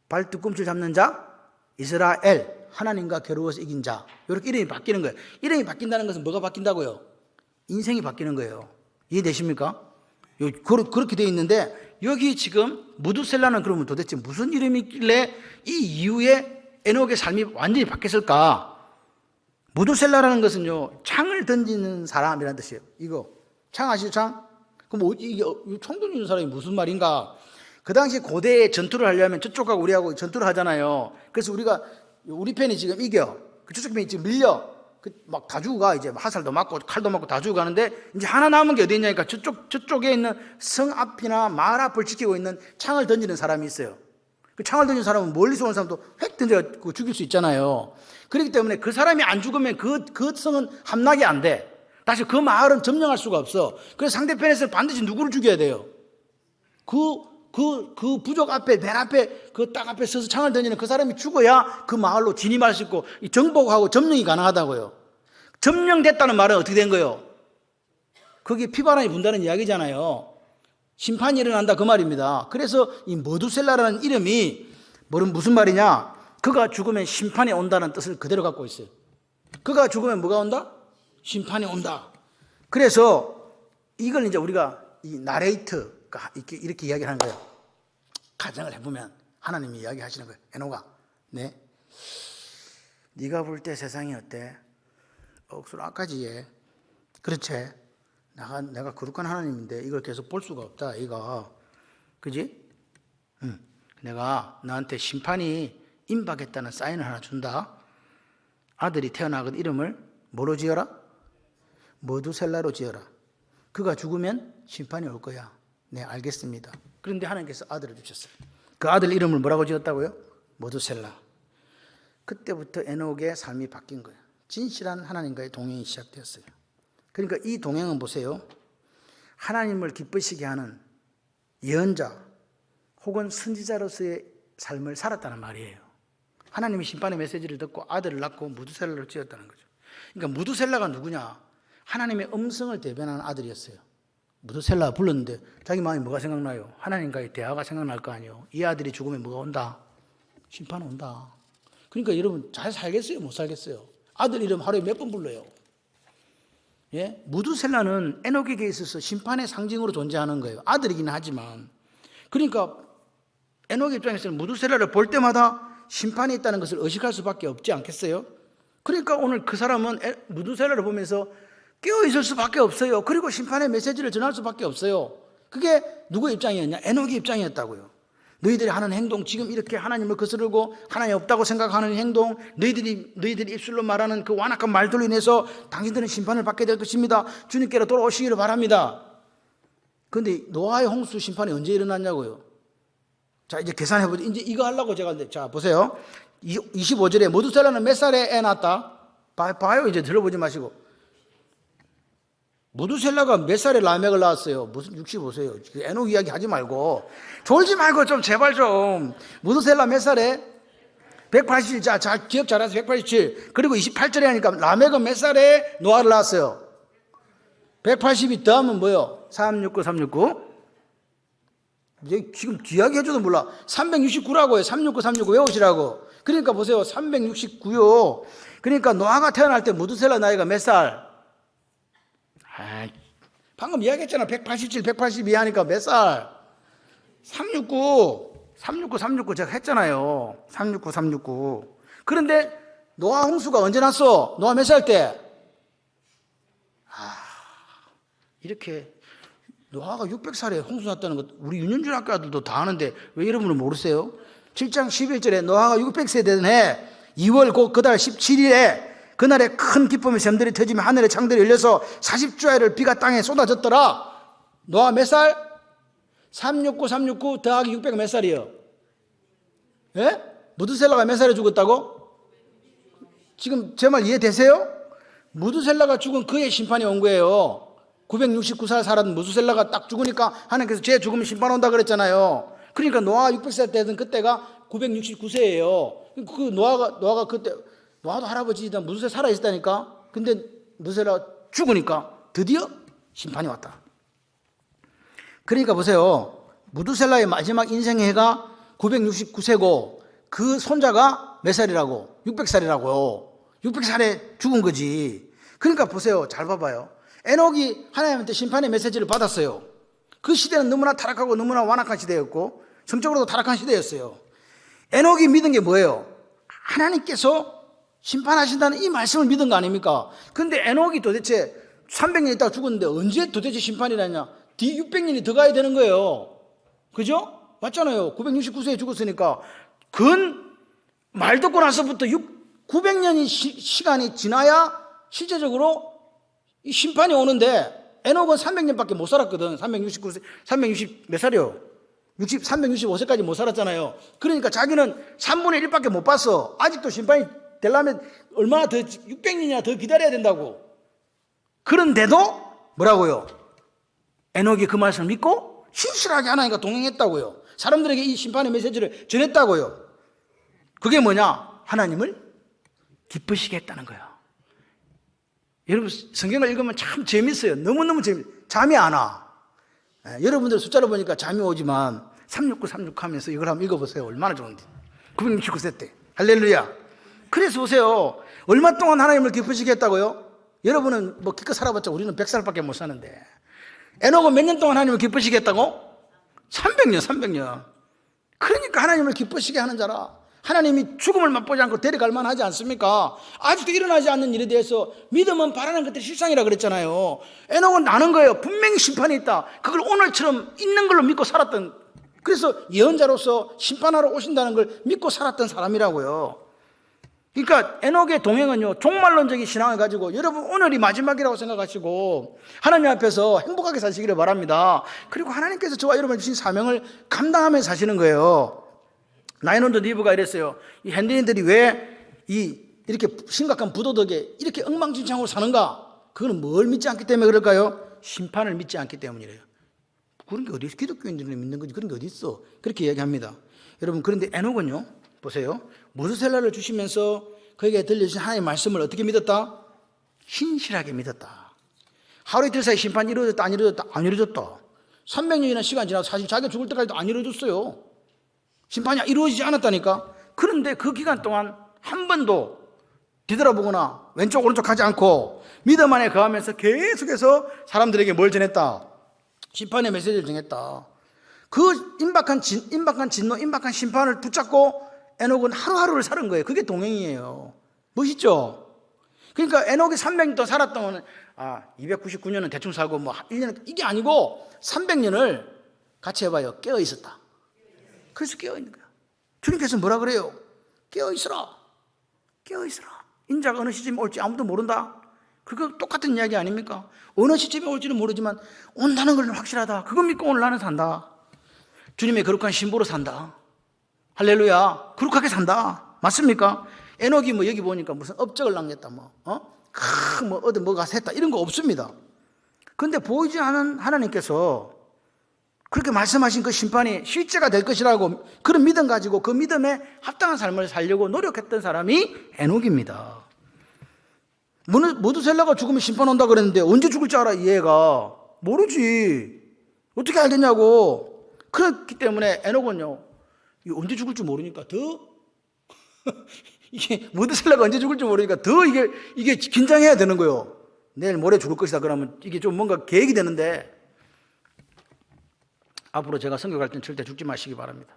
발뒤꿈치를 잡는 자 이스라엘, 하나님과 겨루어서 이긴 자. 이렇게 이름이 바뀌는 거예요. 이름이 바뀐다는 것은 뭐가 바뀐다고요? 인생이 바뀌는 거예요. 이해되십니까? 그렇게 되어 있는데 여기 지금 무두셀라는 그러면 도대체 무슨 이름이 있길래 이 이후에 에녹의 삶이 완전히 바뀌었을까? 무두셀라라는 것은요 창을 던지는 사람이라는 뜻이에요. 이거 창 아시죠? 창? 그럼 이게 총 던지는 사람이 무슨 말인가? 그 당시 고대에 전투를 하려면 저쪽하고 우리하고 전투를 하잖아요. 그래서 우리 편이 지금 이겨. 저쪽 편이 지금 밀려. 막 다 죽어가. 이제 화살도 맞고 칼도 맞고 다 죽어가는데 이제 하나 남은 게 어디 있냐니까 저쪽에 있는 성 앞이나 마을 앞을 지키고 있는 창을 던지는 사람이 있어요. 그 창을 던지는 사람은 멀리서 온 사람도 획 던져 죽일 수 있잖아요. 그렇기 때문에 그 사람이 안 죽으면 그 성은 함락이 안 돼. 다시 그 마을은 점령할 수가 없어. 그래서 상대편에서는 반드시 누구를 죽여야 돼요? 그 부족 앞에, 맨 앞에, 그 딱 앞에 서서 창을 던지는 그 사람이 죽어야 그 마을로 진입할 수 있고, 정복하고 점령이 가능하다고요. 점령됐다는 말은 어떻게 된 거예요? 거기에 피바람이 분다는 이야기잖아요. 심판이 일어난다 그 말입니다. 그래서 이 머두셀라라는 이름이 무슨 말이냐? 그가 죽으면 심판이 온다는 뜻을 그대로 갖고 있어요. 그가 죽으면 뭐가 온다? 심판이 온다. 그래서 이걸 이제 우리가 이 나레이트, 이렇게 이야기를 하는 거예요. 가정을 해보면 하나님이 이야기하시는 거예요. 에녹아, 네가 볼 때 세상이 어때? 억수로 악하지 얘. 그렇지? 내가 거룩한 하나님인데 이걸 계속 볼 수가 없다. 이거 그지? 내가 너한테 심판이 임박했다는 사인을 하나 준다. 아들이 태어나거든. 이름을 뭐로 지어라? 머두셀라로 지어라. 그가 죽으면 심판이 올 거야. 네, 알겠습니다. 그런데 하나님께서 아들을 주셨어요. 그 아들 이름을 뭐라고 지었다고요? 머두셀라. 그때부터 에녹의 삶이 바뀐 거예요. 진실한 하나님과의 동행이 시작되었어요. 그러니까 이 동행은 보세요. 하나님을 기쁘시게 하는 예언자 혹은 선지자로서의 삶을 살았다는 말이에요. 하나님이 심판의 메시지를 듣고 아들을 낳고 무두셀라를 지었다는 거죠. 그러니까 무두셀라가 누구냐? 하나님의 음성을 대변하는 아들이었어요. 무두셀라 불렀는데 자기 마음에 뭐가 생각나요? 하나님과의 대화가 생각날 거 아니에요. 이 아들이 죽으면 뭐가 온다? 심판 온다. 그러니까 여러분 잘 살겠어요? 못 살겠어요? 아들 이름 하루에 몇 번 불러요? 예? 무두셀라는 에녹에게 있어서 심판의 상징으로 존재하는 거예요. 아들이긴 하지만. 그러니까 에녹 입장에서는 무두셀라를 볼 때마다 심판이 있다는 것을 의식할 수밖에 없지 않겠어요? 그러니까 오늘 그 사람은 무두셀라를 보면서 깨어있을 수밖에 없어요. 그리고 심판의 메시지를 전할 수밖에 없어요. 그게 누구의 입장이었냐? 에녹의 입장이었다고요. 너희들이 하는 행동, 지금 이렇게 하나님을 거스르고 하나님 없다고 생각하는 행동, 너희들이 입술로 말하는 그 완악한 말들로 인해서 당신들은 심판을 받게 될 것입니다. 주님께로 돌아오시기를 바랍니다. 그런데 노아의 홍수 심판이 언제 일어났냐고요? 자, 이제 계산해보죠. 이제 이거 하려고 제가, 자, 보세요. 25절에 머두셀라는 몇 살에 애 낳았다? 봐요. 이제 들어보지 마시고. 무두셀라가 몇 살에 라멕을 낳았어요? 무슨 65세요. 에녹 이야기 하지 말고. 졸지 말고 좀 제발 좀. 무두셀라 몇 살에? 187. 자, 기억 잘해서 187. 그리고 28절에 하니까 라멕은 몇 살에 노아를 낳았어요? 180이 더하면 뭐요? 369. 지금 이야기 해줘도 몰라. 369라고 해요. 369 외우시라고. 그러니까 보세요. 369요. 그러니까 노아가 태어날 때 무두셀라 나이가 몇 살? 방금 이야기했잖아. 187, 182 하니까 몇 살? 369 제가 했잖아요. 369. 그런데 노아 홍수가 언제 났어? 노아 몇 살 때? 이렇게 노아가 600살에 홍수 났다는 것 우리 윤현준 학교 아들도 다 아는데 왜 여러분은 모르세요? 7장 11절에 노아가 600세 되던 해 2월 그달 17일에 그날에 큰 기쁨의 샘들이 터지며 하늘의 창들이 열려서 40주야를 비가 땅에 쏟아졌더라. 노아 몇 살? 369 더하기 600 몇 살이요? 예? 무드셀라가 몇 살에 죽었다고? 지금 제 말 이해되세요? 무드셀라가 죽은 그의 심판이 온 거예요. 969살 살았던 무드셀라가 딱 죽으니까 하나님께서 제 죽으면 심판 온다 그랬잖아요. 그러니까 노아가 600살 되던 그때가 969세예요. 그 노아가 그때 노아도 할아버지다 무드셀라 살아 있었다니까. 근데 무드셀라가 죽으니까 드디어 심판이 왔다. 그러니까 보세요. 무드셀라의 마지막 인생의 해가 969세고 그 손자가 몇 살이라고? 600살이라고요. 600살에 죽은 거지. 그러니까 보세요. 잘 봐봐요. 에녹이 하나님한테 심판의 메시지를 받았어요. 그 시대는 너무나 타락하고 너무나 완악한 시대였고 성적으로도 타락한 시대였어요. 에녹이 믿은 게 뭐예요? 하나님께서 심판하신다는 이 말씀을 믿은 거 아닙니까? 근데 에녹이 도대체 300년 있다가 죽었는데 언제 도대체 심판이라냐? 뒤 600년이 더 가야 되는 거예요. 그죠? 맞잖아요. 969세에 죽었으니까 근 말 듣고 나서부터 900년이 시간이 지나야 실제적으로 이 심판이 오는데 에녹은 300년밖에 못 살았거든. 360 몇 살이요? 365세까지 못 살았잖아요. 그러니까 자기는 3분의 1밖에 못 봤어. 아직도 심판이 되려면 얼마나 더 600년이나 더 기다려야 된다고. 그런데도 뭐라고요? 에녹이 그 말씀을 믿고 신실하게 하나님과 동행했다고요. 사람들에게 이 심판의 메시지를 전했다고요. 그게 뭐냐? 하나님을 기쁘시게 했다는 거예요. 여러분 성경을 읽으면 참 재밌어요. 너무너무 잠이 안 와. 여러분들 숫자를 보니까 잠이 오지만 369 하면서 이걸 한번 읽어보세요. 얼마나 좋은지. 969세 때. 할렐루야. 그래서 보세요. 얼마 동안 하나님을 기쁘시게 했다고요? 여러분은 뭐 기껏 살아봤자 우리는 100살밖에 못 사는데 에녹은 몇 년 동안 하나님을 기쁘시게 했다고? 300년. 그러니까 하나님을 기쁘시게 하는 자라. 하나님이 죽음을 맛보지 않고 데려갈 만하지 않습니까? 아직도 일어나지 않는 일에 대해서 믿음은 바라는 것들이 실상이라 그랬잖아요. 에녹은 아는 거예요. 분명히 심판이 있다. 그걸 오늘처럼 있는 걸로 믿고 살았던, 그래서 예언자로서 심판하러 오신다는 걸 믿고 살았던 사람이라고요. 그러니까 에녹의 동행은요, 종말론적인 신앙을 가지고 여러분 오늘이 마지막이라고 생각하시고 하나님 앞에서 행복하게 사시기를 바랍니다. 그리고 하나님께서 저와 여러분을 주신 사명을 감당하면서 사시는 거예요. 나인원드 니브가 이랬어요. 이 현대인들이 왜 이렇게 심각한 부도덕에 이렇게 엉망진창으로 사는가? 그거는 뭘 믿지 않기 때문에 그럴까요? 심판을 믿지 않기 때문이래요. 그런 게 어디 있어? 기독교인들이 믿는 거지 그런 게 어디 있어? 그렇게 이야기합니다. 여러분 그런데 에녹은요, 보세요. 무드셀라를 주시면서 그에게 들려주신 하나님의 말씀을 어떻게 믿었다? 신실하게 믿었다. 하루 이틀 사이 심판이 이루어졌다 안 이루어졌다? 안 이루어졌다. 300년이나 시간 지나서 사실 자기가 죽을 때까지도 안 이루어졌어요. 심판이 이루어지지 않았다니까. 그런데 그 기간 동안 한 번도 뒤돌아보거나 왼쪽 오른쪽 하지 않고 믿음 안에 거하면서 계속해서 사람들에게 뭘 전했다? 심판의 메시지를 전했다. 그 임박한 진노, 임박한 심판을 붙잡고 에녹은 하루하루를 사는 거예요. 그게 동행이에요. 멋있죠? 그러니까 에녹이 300년 동안 살았던 299년은 대충 살고 뭐 1년, 이게 아니고 300년을 같이 해봐요. 깨어 있었다. 그래서 깨어 있는 거야. 주님께서 뭐라 그래요? 깨어 있으라. 깨어 있으라. 인자가 어느 시점에 올지 아무도 모른다. 그거 똑같은 이야기 아닙니까? 어느 시점에 올지는 모르지만 온다는 걸 확실하다. 그거 믿고 오늘 나는 산다. 주님의 거룩한 신부로 산다. 할렐루야. 거룩하게 산다. 맞습니까? 에녹이 뭐 여기 보니까 무슨 업적을 남겼다. 어디 뭐가 샜다. 이런 거 없습니다. 그런데 보이지 않은 하나님께서 그렇게 말씀하신 그 심판이 실제가 될 것이라고 그런 믿음 가지고 그 믿음에 합당한 삶을 살려고 노력했던 사람이 에녹입니다. 무드셀라가 죽으면 심판 온다 그랬는데 언제 죽을 줄 알아 이 애가? 모르지. 어떻게 알겠냐고. 그렇기 때문에 에녹은요, 언제 죽을 줄 모르니까 더 이게 무드셀라가 언제 죽을 줄 모르니까 더 이게 긴장해야 되는 거예요. 내일 모레 죽을 것이다 그러면 이게 좀 뭔가 계획이 되는데, 앞으로 제가 선교갈 때는 절대 죽지 마시기 바랍니다.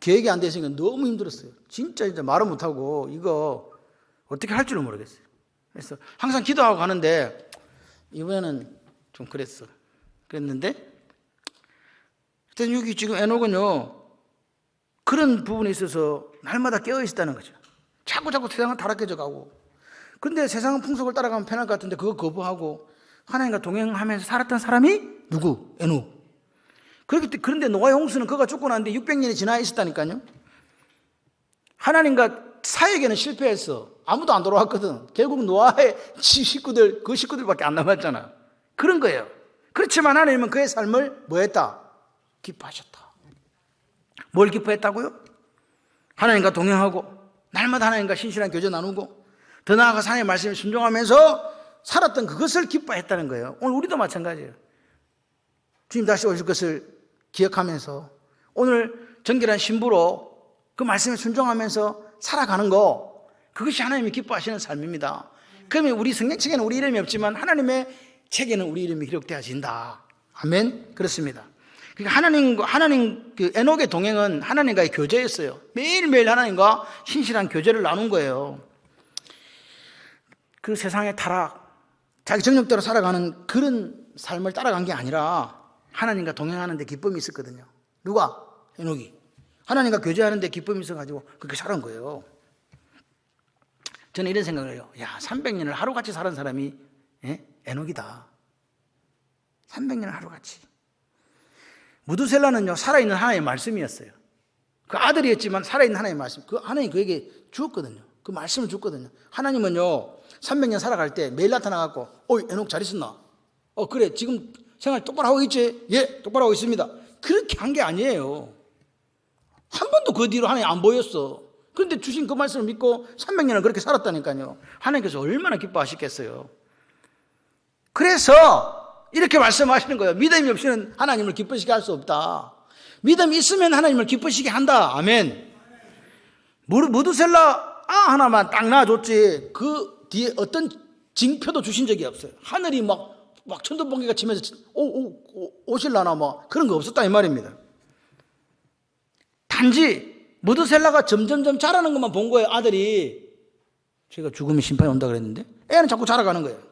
계획이 안 되시니까 너무 힘들었어요. 진짜 말은 못하고 이거 어떻게 할 줄을 모르겠어요. 그래서 항상 기도하고 가는데 이번에는 좀 그랬는데 여기 지금 에녹은요, 그런 부분에 있어서 날마다 깨어 있었다는 거죠. 자꾸 세상은 타락해져 가고, 그런데 세상은 풍속을 따라가면 편할 것 같은데 그거 거부하고 하나님과 동행하면서 살았던 사람이 누구? 에녹. 그런데 노아의 홍수는 그가 죽고 났는데 600년이 지나 있었다니까요. 하나님과 사역에는 실패했어. 아무도 안 돌아왔거든. 결국 노아의 식구들, 그 식구들밖에 안 남았잖아. 그런 거예요. 그렇지만 하나님은 그의 삶을 뭐 했다? 기뻐하셨다. 뭘 기뻐했다고요? 하나님과 동행하고 날마다 하나님과 신실한 교제 나누고 더 나아가서 하나님의 말씀에 순종하면서 살았던 그것을 기뻐했다는 거예요. 오늘 우리도 마찬가지예요. 주님 다시 오실 것을 기억하면서 오늘 정결한 신부로 그 말씀에 순종하면서 살아가는 거, 그것이 하나님이 기뻐하시는 삶입니다. 그러면 우리 성경책에는 우리 이름이 없지만 하나님의 책에는 우리 이름이 기록되어진다. 아멘. 그렇습니다. 그러니까 하나님 그 에녹의 동행은 하나님과의 교제였어요. 매일매일 하나님과 신실한 교제를 나눈 거예요. 그 세상의 타락, 자기 정욕대로 살아가는 그런 삶을 따라간 게 아니라 하나님과 동행하는 데 기쁨이 있었거든요. 누가? 에녹이. 하나님과 교제하는 데 기쁨이 있어가지고 그렇게 살은 거예요. 저는 이런 생각을 해요. 야, 300년을 하루같이 살은 사람이 에녹이다. 300년을 하루같이. 무두셀라는요, 살아있는 하나님의 말씀이었어요. 그 아들이었지만 살아있는 하나님의 말씀. 그 하나님 그에게 주었거든요. 그 말씀을 줬거든요. 하나님은요, 300년 살아갈 때 매일 나타나갖고, 어이, 에녹 잘 있었나? 그래, 지금 생활 똑바로 하고 있지? 예, 똑바로 하고 있습니다. 그렇게 한 게 아니에요. 한 번도 그 뒤로 하나님 안 보였어. 그런데 주신 그 말씀을 믿고 300년을 그렇게 살았다니까요. 하나님께서 얼마나 기뻐하시겠어요. 그래서 이렇게 말씀하시는 거예요. 믿음이 없이는 하나님을 기쁘시게 할 수 없다. 믿음이 있으면 하나님을 기쁘시게 한다. 아멘. 무두셀라 하나만 딱 낳아줬지 그 뒤에 어떤 징표도 주신 적이 없어요. 하늘이 막 천둥번개가 치면서 오실라나 뭐 그런 거 없었다 이 말입니다. 단지 무두셀라가 점점점 자라는 것만 본 거예요. 아들이. 제가 죽음의 심판이 온다 그랬는데 애는 자꾸 자라가는 거예요.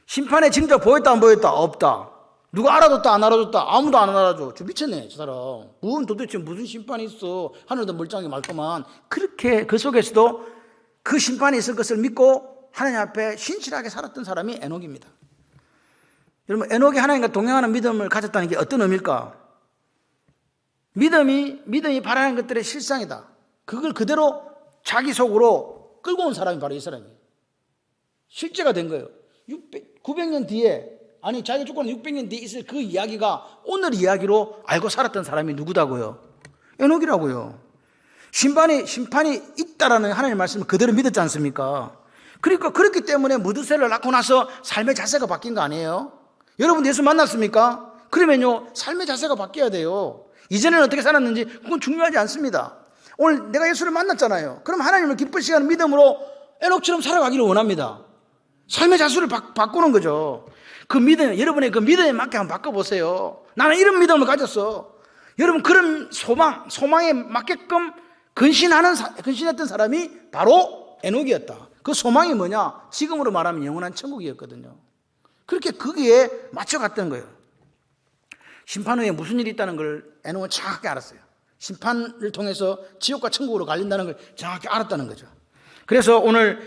심판의 징조 보였다 안 보였다? 없다. 누가 알아줬다 안 알아줬다? 아무도 안 알아줘. 저 미쳤네 저 사람. 도대체 무슨 심판이 있어. 하늘도 멀쩡하게 맑구만. 그렇게 그 속에서도 그 심판이 있을 것을 믿고 하나님 앞에 신실하게 살았던 사람이 에녹입니다. 여러분, 에녹이 하나님과 동행하는 믿음을 가졌다는 게 어떤 의미일까? 믿음이 바라는 것들의 실상이다. 그걸 그대로 자기 속으로 끌고 온 사람이 바로 이 사람이에요. 실제가 된 거예요. 900년 뒤에, 아니 자기가 죽고 600년 뒤에 있을 그 이야기가 오늘 이야기로 알고 살았던 사람이 누구다고요? 에녹이라고요. 심판이 있다라는 하나님의 말씀을 그대로 믿었지 않습니까? 그러니까 그렇기 때문에 무두셀라를 낳고 나서 삶의 자세가 바뀐 거 아니에요? 여러분 예수 만났습니까? 그러면요, 삶의 자세가 바뀌어야 돼요. 이전에는 어떻게 살았는지 그건 중요하지 않습니다. 오늘 내가 예수를 만났잖아요. 그럼 하나님을 기쁘시게 하는 믿음으로 에녹처럼 살아가기를 원합니다. 삶의 자세를 바꾸는 거죠. 그 믿음, 여러분의 그 믿음에 맞게 한번 바꿔보세요. 나는 이런 믿음을 가졌어. 여러분, 그런 소망에 맞게끔 근신했던 사람이 바로 에녹이었다. 그 소망이 뭐냐? 지금으로 말하면 영원한 천국이었거든요. 그렇게 거기에 맞춰갔던 거예요. 심판 후에 무슨 일이 있다는 걸 에녹은 정확하게 알았어요. 심판을 통해서 지옥과 천국으로 갈린다는 걸 정확히 알았다는 거죠. 그래서 오늘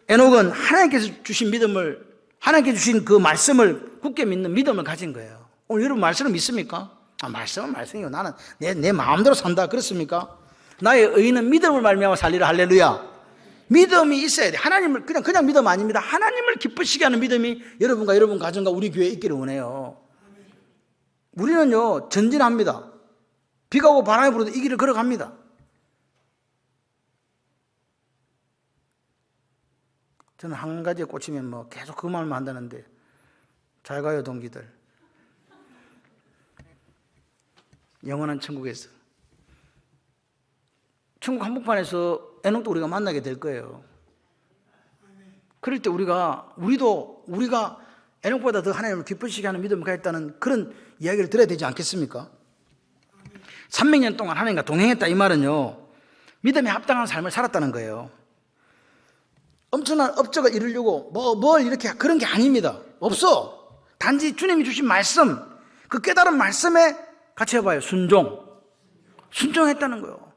에녹은 하나님께서 주신 믿음을, 하나님께서 주신 그 말씀을 굳게 믿는 믿음을 가진 거예요. 오늘 여러분 말씀을 믿습니까? 말씀은 말씀이요. 나는 내 마음대로 산다. 그렇습니까? 나의 의인은 믿음을 말미암아 살리라. 할렐루야. 믿음이 있어야 돼. 하나님을 그냥 믿음 아닙니다. 하나님을 기쁘시게 하는 믿음이 여러분과 여러분 가정과 우리 교회에 있기를 원해요. 우리는요, 전진합니다. 비가 오고 바람이 불어도 이 길을 걸어갑니다. 저는 한 가지에 꽂히면 계속 그 말만 한다는데, 잘 가요, 동기들. 영원한 천국에서. 천국 한복판에서 에녹도 우리가 만나게 될 거예요. 그럴 때 우리가 에녹보다 더 하나님을 기쁘시게 하는 믿음을 가졌다는 그런 이야기를 들어야 되지 않겠습니까? 300년 동안 하나님과 동행했다 이 말은요, 믿음에 합당한 삶을 살았다는 거예요. 엄청난 업적을 이루려고 뭘 이렇게 그런 게 아닙니다. 없어. 단지 주님이 주신 말씀, 그 깨달은 말씀에 같이 해봐요. 순종. 순종했다는 거예요.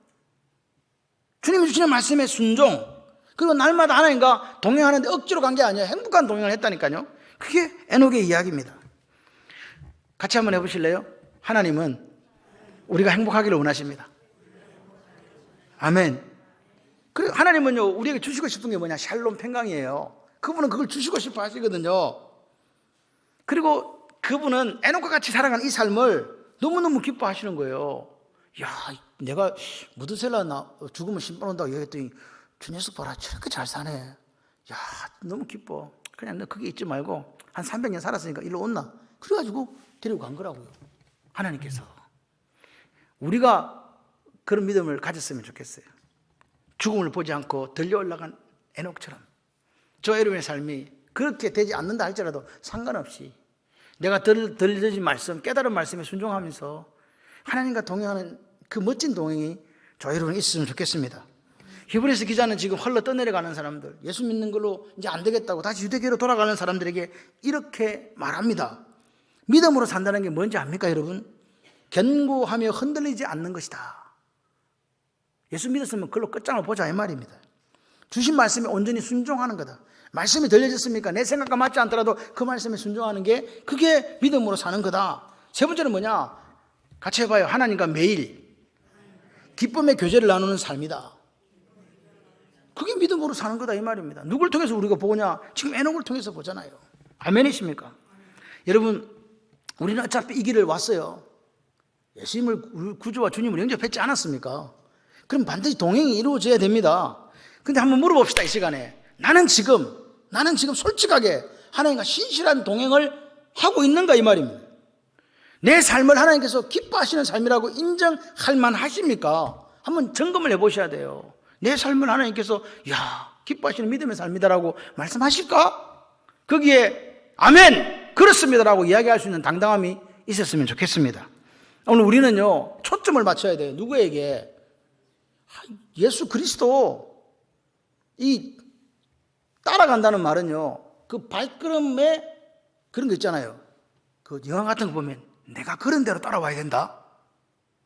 주님이 주시는 말씀에 순종. 그리고 날마다 하나님과 동행하는데 억지로 간 게 아니에요. 행복한 동행을 했다니까요. 그게 에녹의 이야기입니다. 같이 한번 해보실래요? 하나님은 우리가 행복하기를 원하십니다. 아멘. 그리고 하나님은요, 우리에게 주시고 싶은 게 뭐냐? 샬롬 평강이에요. 그분은 그걸 주시고 싶어 하시거든요. 그리고 그분은 에녹과 같이 살아가는 이 삶을 너무너무 기뻐하시는 거예요. 야, 내가 무드셀라 죽으면 심판 온다고 얘기했더니 저 녀석 봐라, 저렇게 잘 사네. 야, 너무 기뻐. 그냥 너 거기 있지 말고 한 300년 살았으니까 일로 온나. 그래가지고 데리고 간 거라고요. 하나님께서. 우리가 그런 믿음을 가졌으면 좋겠어요. 죽음을 보지 않고 들려 올라간 에녹처럼 저 여러분의 삶이 그렇게 되지 않는다 할지라도 상관없이 내가 들려진 말씀, 깨달은 말씀에 순종하면서 하나님과 동행하는 그 멋진 동행이 저 여러분이 있었으면 좋겠습니다. 히브리서 기자는 지금 헐러 떠내려가는 사람들, 예수 믿는 걸로 이제 안 되겠다고 다시 유대교로 돌아가는 사람들에게 이렇게 말합니다. 믿음으로 산다는 게 뭔지 압니까, 여러분? 견고하며 흔들리지 않는 것이다. 예수 믿었으면 그걸로 끝장을 보자 이 말입니다. 주신 말씀에 온전히 순종하는 거다. 말씀이 들려졌습니까? 내 생각과 맞지 않더라도 그 말씀에 순종하는 게 그게 믿음으로 사는 거다. 세 번째는 뭐냐? 같이 해봐요. 하나님과 매일 기쁨의 교제를 나누는 삶이다. 그게 믿음으로 사는 거다 이 말입니다. 누굴 통해서 우리가 보냐? 지금 에녹을 통해서 보잖아요. 아멘이십니까? 여러분, 우리는 어차피 이 길을 왔어요. 예수님을 구주와 주님을 영접했지 않았습니까? 그럼 반드시 동행이 이루어져야 됩니다. 근데 한번 물어봅시다. 이 시간에 나는 지금 솔직하게 하나님과 신실한 동행을 하고 있는가 이 말입니다. 내 삶을 하나님께서 기뻐하시는 삶이라고 인정할 만하십니까? 한번 점검을 해보셔야 돼요. 내 삶을 하나님께서 기뻐하시는 믿음의 삶이다라고 말씀하실까? 거기에 아멘 그렇습니다라고 이야기할 수 있는 당당함이 있었으면 좋겠습니다. 오늘 우리는요 초점을 맞춰야 돼요. 누구에게? 예수 그리스도. 이 따라간다는 말은요 그 발걸음에 그런 거 있잖아요. 그 영화 같은 거 보면 내가 그런 대로 따라와야 된다.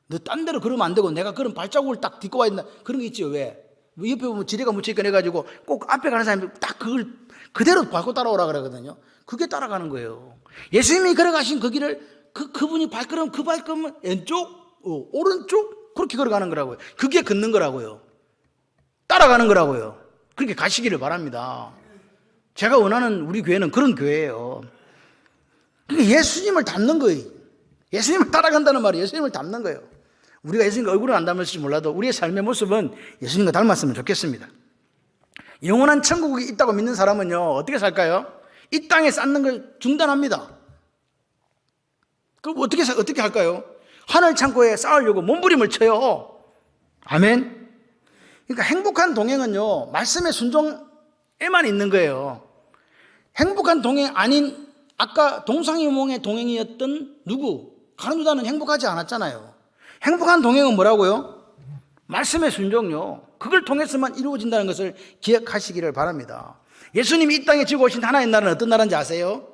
너 딴 데로 걸으면 안 되고 내가 그런 발자국을 딱 딛고 와야 된다. 그런 게 있죠. 왜? 옆에 보면 지뢰가 묻혀있거나 해가지고 꼭 앞에 가는 사람이 딱 그걸 그대로 밟고 따라오라 그러거든요. 그게 따라가는 거예요. 예수님이 걸어가신 그 길을 그분이 그 발걸음은 왼쪽, 오른쪽 그렇게 걸어가는 거라고요. 그게 걷는 거라고요. 따라가는 거라고요. 그렇게 가시기를 바랍니다. 제가 원하는 우리 교회는 그런 교회예요. 그러니까 예수님을 닮는 거예요. 예수님을 따라간다는 말이 예수님을 닮는 거예요. 우리가 예수님과 얼굴은 안 닮을지 몰라도 우리의 삶의 모습은 예수님과 닮았으면 좋겠습니다. 영원한 천국이 있다고 믿는 사람은요 어떻게 살까요? 이 땅에 쌓는 걸 중단합니다. 그럼 어떻게 할까요? 하늘 창고에 쌓으려고 몸부림을 쳐요. 아멘. 그러니까 행복한 동행은요 말씀의 순종에만 있는 거예요. 행복한 동행 아닌 아까 동상이몽의 동행이었던 가룟 유다는 행복하지 않았잖아요. 행복한 동행은 뭐라고요? 말씀의 순종요. 그걸 통해서만 이루어진다는 것을 기억하시기를 바랍니다. 예수님이 이 땅에 지고 오신 하나님 나라는 어떤 나라인지 아세요?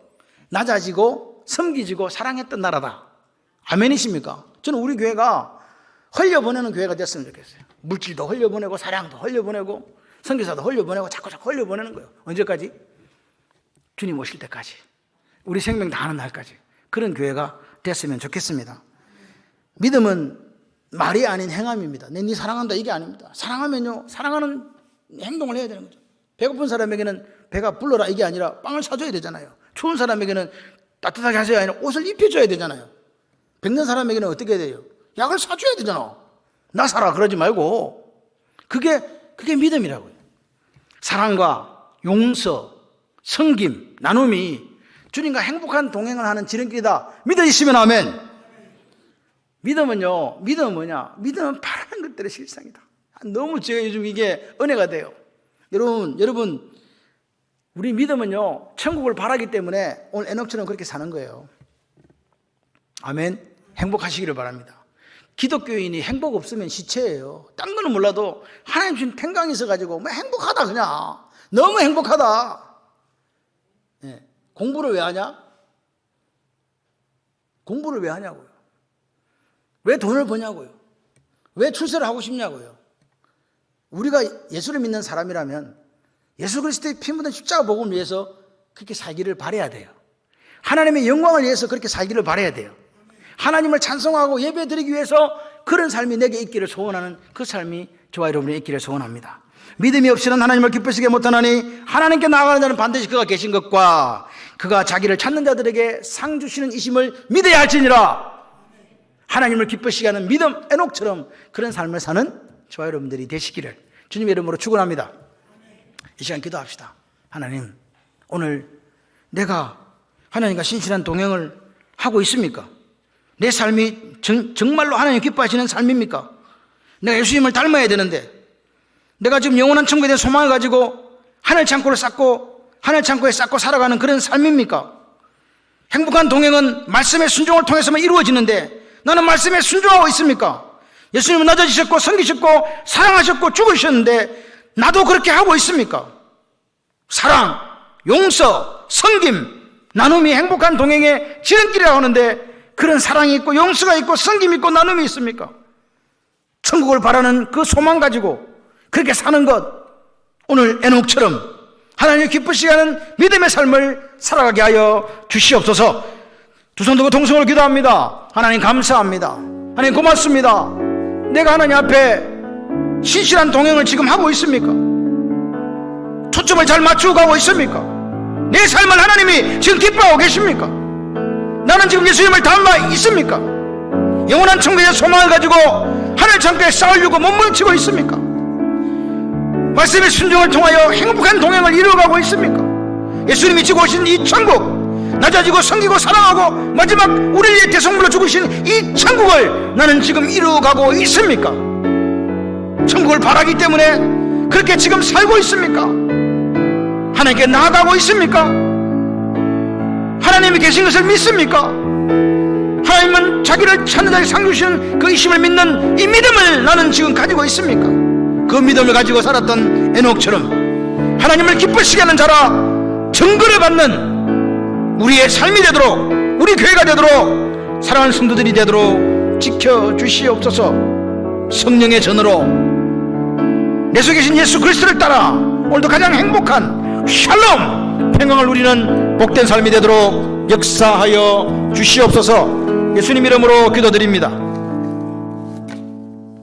낮아지고 섬기지고 사랑했던 나라다. 아멘이십니까? 저는 우리 교회가 흘려보내는 교회가 됐으면 좋겠어요. 물질도 흘려보내고 사랑도 흘려보내고 선교사도 흘려보내고 자꾸 흘려보내는 거예요. 언제까지? 주님 오실 때까지. 우리 생명 다하는 날까지. 그런 교회가 됐으면 좋겠습니다. 믿음은 말이 아닌 행함입니다. 네 사랑한다 이게 아닙니다. 사랑하면요 사랑하는 행동을 해야 되는 거죠. 배고픈 사람에게는 배가 불러라 이게 아니라 빵을 사줘야 되잖아요. 추운 사람에게는 따뜻하게 하셔야 아니라 옷을 입혀줘야 되잖아요. 병든 사람에게는 어떻게 해야 돼요? 약을 사줘야 되잖아. 나 살아 그러지 말고. 그게 믿음이라고요. 사랑과 용서, 섬김, 나눔이 주님과 행복한 동행을 하는 지름길이다. 믿으시면 아멘. 믿음은 뭐냐? 믿음은 바라는 것들의 실상이다. 너무 제가 요즘 이게 은혜가 돼요. 여러분, 우리 믿음은요, 천국을 바라기 때문에 오늘 에녹처럼 그렇게 사는 거예요. 아멘. 행복하시기를 바랍니다. 기독교인이 행복 없으면 시체예요. 딴 거는 몰라도 하나님 주신 평강이 있어가지고 행복하다 그냥. 너무 행복하다. 네. 공부를 왜 하냐? 공부를 왜 하냐고요. 왜 돈을 버냐고요. 왜 출세를 하고 싶냐고요. 우리가 예수를 믿는 사람이라면 예수 그리스도의 피 묻은 십자가 복음을 위해서 그렇게 살기를 바라야 돼요. 하나님의 영광을 위해서 그렇게 살기를 바라야 돼요. 하나님을 찬송하고 예배 드리기 위해서 그런 삶이 내게 있기를 소원하는 그 삶이 저와 여러분이 있기를 소원합니다. 믿음이 없이는 하나님을 기쁘시게 못하나니 하나님께 나아가는 자는 반드시 그가 계신 것과 그가 자기를 찾는 자들에게 상 주시는 이심을 믿어야 할지니라. 하나님을 기쁘시게 하는 믿음 에녹처럼 그런 삶을 사는 저와 여러분들이 되시기를 주님의 이름으로 축원합니다. 이 시간 기도합시다. 하나님, 오늘 내가 하나님과 신실한 동행을 하고 있습니까? 내 삶이 정말로 하나님 기뻐하시는 삶입니까? 내가 예수님을 닮아야 되는데 내가 지금 영원한 천국에 대한 소망을 가지고 하늘 창고를 쌓고 하늘 창고에 쌓고 살아가는 그런 삶입니까? 행복한 동행은 말씀의 순종을 통해서만 이루어지는데 나는 말씀에 순종하고 있습니까? 예수님은 낮아지셨고 섬기셨고 사랑하셨고 죽으셨는데 나도 그렇게 하고 있습니까? 사랑, 용서, 섬김, 나눔이 행복한 동행의 지름길이라고 하는데 그런 사랑이 있고 용서가 있고 섬김이 있고 나눔이 있습니까? 천국을 바라는 그 소망 가지고 그렇게 사는 것, 오늘 에녹처럼 하나님을 기쁘시게 하는 믿음의 삶을 살아가게 하여 주시옵소서. 두 손 들고 동성으로 기도합니다. 하나님 감사합니다. 하나님 고맙습니다. 내가 하나님 앞에 신실한 동행을 지금 하고 있습니까? 초점을 잘 맞추고 가고 있습니까? 내 삶을 하나님이 지금 기뻐하고 계십니까? 나는 지금 예수님을 닮아 있습니까? 영원한 천국의 소망을 가지고 하늘 창고에 쌓으려고 몸부림치고 있습니까? 말씀의 순종을 통하여 행복한 동행을 이루어가고 있습니까? 예수님이 지고 오신 이 천국, 낮아지고 섬기고 사랑하고 마지막 우리를 위해 대성물로 죽으신 이 천국을 나는 지금 이루어가고 있습니까? 천국을 바라기 때문에 그렇게 지금 살고 있습니까? 하나님께 나아가고 있습니까? 하나님이 계신 것을 믿습니까? 하나님은 자기를 찾는 자에게 상 주시는 그 이심을 믿는 이 믿음을 나는 지금 가지고 있습니까? 그 믿음을 가지고 살았던 에녹처럼 하나님을 기쁘시게 하는 자라 증거를 받는 우리의 삶이 되도록, 우리 교회가 되도록, 사랑하는 성도들이 되도록 지켜주시옵소서. 성령의 전으로 내 속에 계신 예수 그리스도를 따라 오늘도 가장 행복한 샬롬 평강을 누리는 복된 삶이 되도록 역사하여 주시옵소서. 예수님 이름으로 기도드립니다.